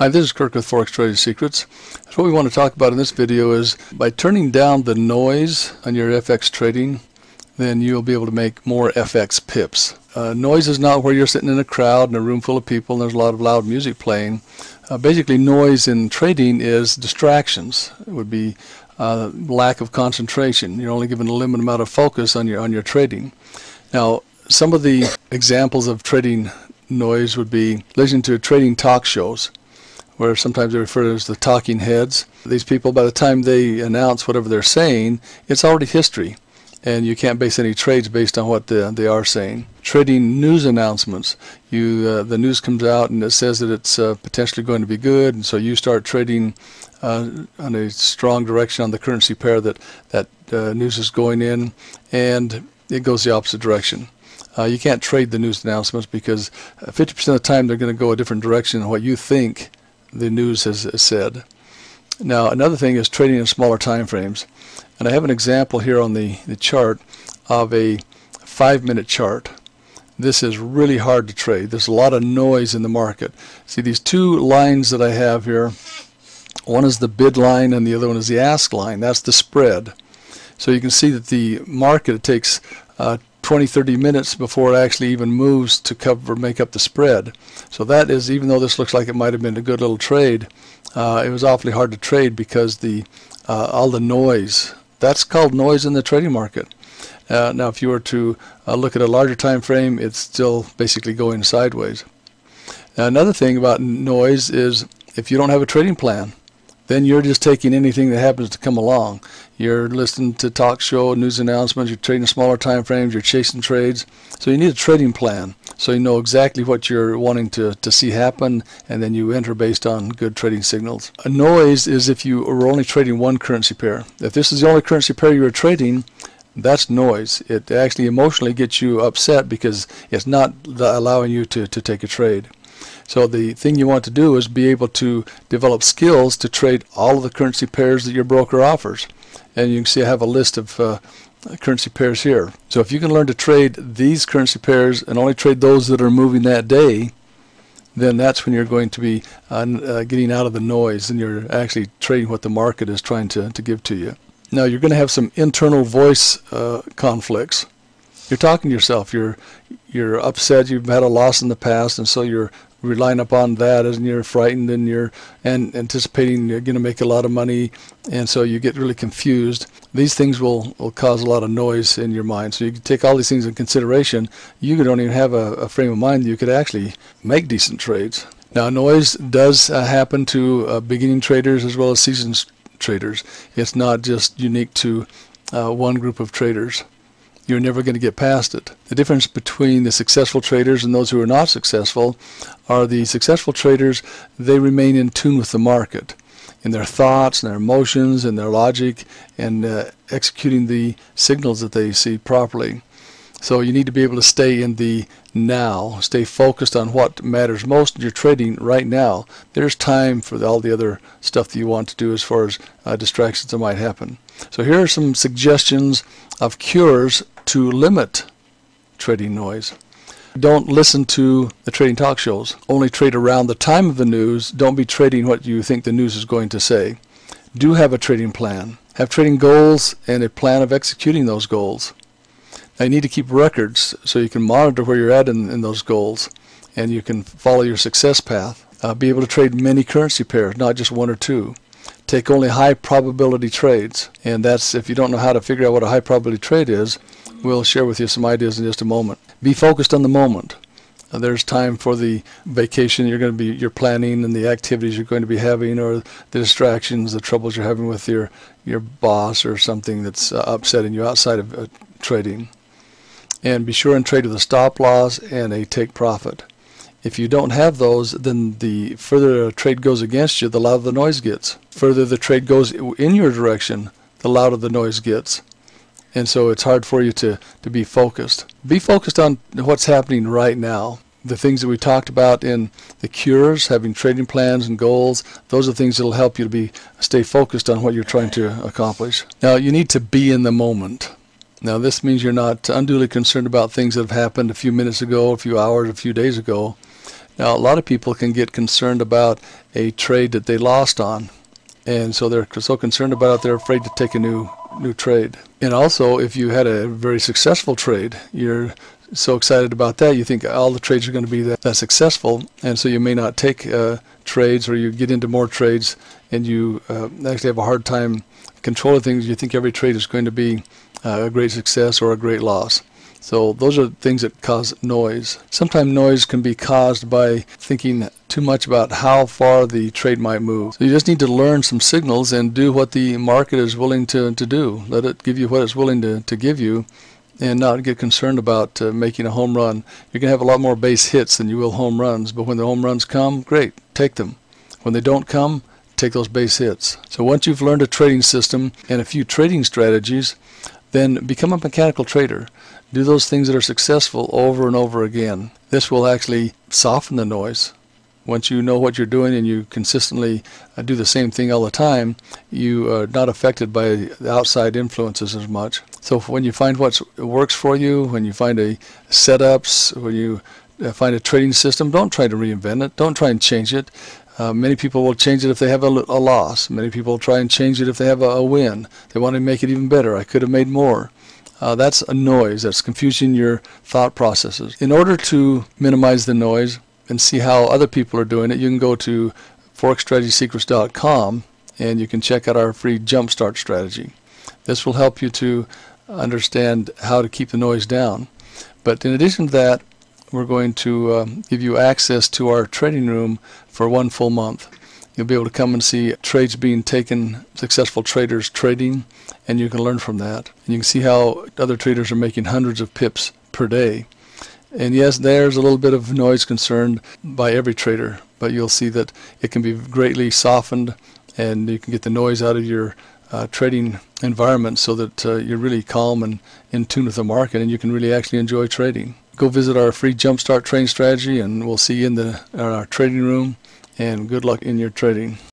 Hi, this is Kirk with Forex Strategy Secrets. So what we want to talk about in this video is by turning down the noise on your FX trading, then you'll be able to make more FX pips. Noise is not where you're sitting in a crowd in a room full of people and there's a lot of loud music playing. Basically, noise in trading is distractions. It would be lack of concentration. You're only given a limited amount of focus on your trading. Now, some of the examples of trading noise would be listening to trading talk shows, where sometimes they refer to as the talking heads. These people, by the time they announce whatever they're saying, it's already history, and you can't base any trades based on what they are saying. Trading news announcements. The news comes out and it says that it's potentially going to be good, and so you start trading on a strong direction on the currency pair that news is going in, and it goes the opposite direction. You can't trade the news announcements because 50% of the time they're going to go a different direction than what you think the news has said. Now, another thing is trading in smaller time frames, and I have an example here on the chart of a 5-minute chart. This is really hard to trade. There's a lot of noise in the market. See these two lines that I have here, one is the bid line and the other one is the ask line. That's the spread. So you can see that the market, it takes 20-30 minutes before it actually even moves to make up the spread. So that is, even though this looks like it might have been a good little trade, it was awfully hard to trade because all the noise. That's called noise in the trading market. Now if you were to look at a larger time frame, it's still basically going sideways. Now, another thing about noise is if you don't have a trading plan, then you're just taking anything that happens to come along. You're listening to talk show, news announcements, you're trading smaller time frames, you're chasing trades. So you need a trading plan so you know exactly what you're wanting to see happen, and then you enter based on good trading signals. A noise is if you are only trading one currency pair. If this is the only currency pair you are trading, that's noise. It actually emotionally gets you upset because it's not allowing you to take a trade. So the thing you want to do is be able to develop skills to trade all of the currency pairs that your broker offers. And you can see I have a list of currency pairs here. So if you can learn to trade these currency pairs and only trade those that are moving that day, then that's when you're going to be getting out of the noise and you're actually trading what the market is trying to give to you. Now you're going to have some internal voice conflicts. You're talking to yourself. You're upset. You've had a loss in the past, and so you're relying upon that, and you're frightened, and you're anticipating you're going to make a lot of money, and so you get really confused. These things will cause a lot of noise in your mind. So you can take all these things in consideration. You don't even have a frame of mind that you could actually make decent trades. Now, noise does happen to beginning traders as well as seasoned traders. It's not just unique to one group of traders. You're never going to get past it. The difference between the successful traders and those who are not successful are the successful traders, they remain in tune with the market in their thoughts and their emotions and their logic and executing the signals that they see properly. So you need to be able to stay in the now, stay focused on what matters most in your trading right now. There's time for all the other stuff that you want to do as far as distractions that might happen. So here are some suggestions of cures to limit trading noise. Don't listen to the trading talk shows. Only trade around the time of the news. Don't be trading what you think the news is going to say. Do have a trading plan. Have trading goals and a plan of executing those goals. Now you need to keep records so you can monitor where you're at in those goals, and you can follow your success path. Be able to trade many currency pairs, not just one or two. Take only high probability trades, and that's, if you don't know how to figure out what a high probability trade is, we'll share with you some ideas in just a moment. Be focused on the moment. There's time for the vacation you're planning and the activities you're going to be having, or the distractions, the troubles you're having with your boss or something that's upsetting you outside of trading. And be sure and trade with a stop loss and a take profit. If you don't have those, then the further a trade goes against you, the louder the noise gets. Further the trade goes in your direction, the louder the noise gets. And so it's hard for you to be focused. Be focused on what's happening right now. The things that we talked about in the cures, having trading plans and goals, those are things that will help you to stay focused on what you're trying to accomplish. Now, you need to be in the moment. Now, this means you're not unduly concerned about things that have happened a few minutes ago, a few hours, a few days ago. Now, a lot of people can get concerned about a trade that they lost on, and so they're so concerned about it they're afraid to take a new trade. And also, if you had a very successful trade, you're so excited about that you think all the trades are going to be that successful, and so you may not take trades, or you get into more trades and you actually have a hard time controlling things. You think every trade is going to be a great success or a great loss. So those are things that cause noise. Sometimes noise can be caused by thinking too much about how far the trade might move. So you just need to learn some signals and do what the market is willing to do. Let it give you what it's willing to give you, and not get concerned about making a home run. You're going to have a lot more base hits than you will home runs, but when the home runs come, great, take them. When they don't come, take those base hits. So once you've learned a trading system and a few trading strategies, then become a mechanical trader. Do those things that are successful over and over again. This will actually soften the noise. Once you know what you're doing and you consistently do the same thing all the time, you are not affected by the outside influences as much. So when you find what works for you, when you find a setups, when you find a trading system, don't try to reinvent it. Don't try and change it. Many people will change it if they have a loss. Many people try and change it if they have a win. They want to make it even better. I could have made more. That's a noise. That's confusing your thought processes. In order to minimize the noise and see how other people are doing it, you can go to ForexStrategySecrets.com and you can check out our free Jumpstart strategy. This will help you to understand how to keep the noise down. But in addition to that, we're going to give you access to our trading room for 1 full month. You'll be able to come and see trades being taken, successful traders trading, and you can learn from that. And you can see how other traders are making hundreds of pips per day. And yes, there's a little bit of noise concerned by every trader, but you'll see that it can be greatly softened, and you can get the noise out of your trading environment so that you're really calm and in tune with the market, and you can really actually enjoy trading. Go visit our free Jumpstart trading strategy, and we'll see you in our trading room, and good luck in your trading.